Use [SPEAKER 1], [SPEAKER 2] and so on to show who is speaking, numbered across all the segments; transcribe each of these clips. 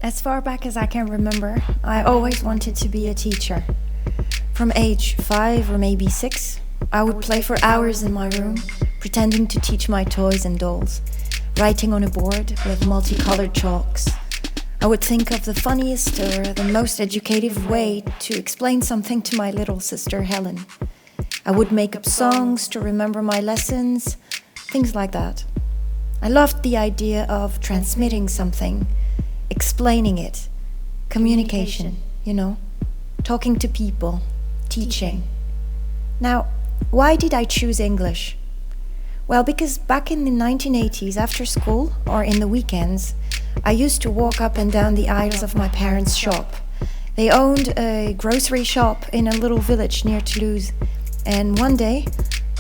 [SPEAKER 1] As far back as I can remember, I always wanted to be a teacher. From age 5 or maybe 6, I would play for hours in my room, pretending to teach my toys and dolls, writing on a board with multicolored chalks. I would think of the funniest or the most educative way to explain something to my little sister Helen. I would make up songs to remember my lessons, things like that. I loved the idea of transmitting something, explaining it, communication, talking to people, teaching. Now, why did I choose English? Well, because back in the 1980s, after school or in the weekends, I used to walk up and down the aisles of my parents' shop. They owned a grocery shop in a little village near Toulouse. And one day,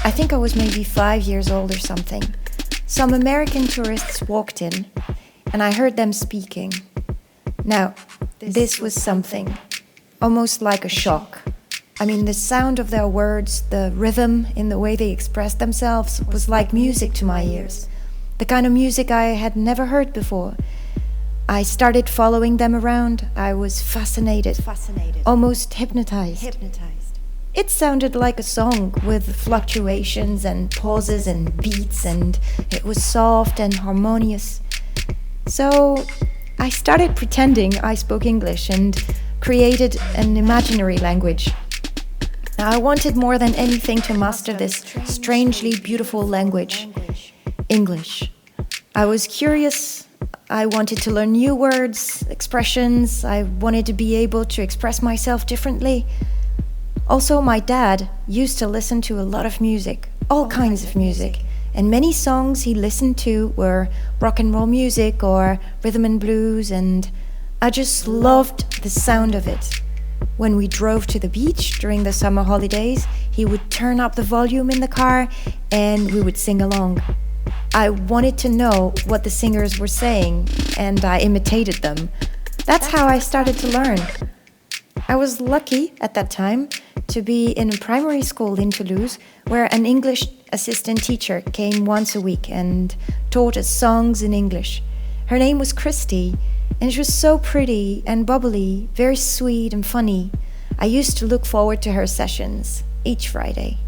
[SPEAKER 1] I think I was maybe 5 years old or something, some American tourists walked in, and I heard them speaking. Now, this was something, almost like a shock. I mean, the sound of their words, the rhythm in the way they expressed themselves was like music to my ears. The kind of music I had never heard before. I started following them around. I was fascinated, almost hypnotized. It sounded like a song with fluctuations and pauses and beats, and it was soft and harmonious. So I started pretending I spoke English and created an imaginary language. Now, I wanted more than anything to master this strangely beautiful language, English. I was curious. I wanted to learn new words, expressions. I wanted to be able to express myself differently. Also, my dad used to listen to a lot of music, all kinds of music, and many songs he listened to were rock and roll music or rhythm and blues, and I just loved the sound of it. When we drove to the beach during the summer holidays, he would turn up the volume in the car and we would sing along. I wanted to know what the singers were saying, and I imitated them. That's how I started to learn. I was lucky at that time to be in a primary school in Toulouse where an English assistant teacher came once a week and taught us songs in English. Her name was Christy, and she was so pretty and bubbly, very sweet and funny. I used to look forward to her sessions each Friday.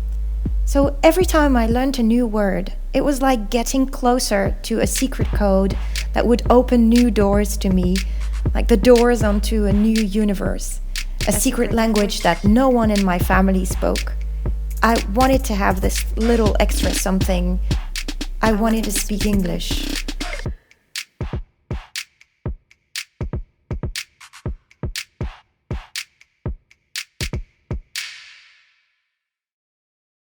[SPEAKER 1] So every time I learned a new word, it was like getting closer to a secret code that would open new doors to me, like the doors onto a new universe. A secret language that no one in my family spoke. I wanted to have this little extra something. I wanted to speak English.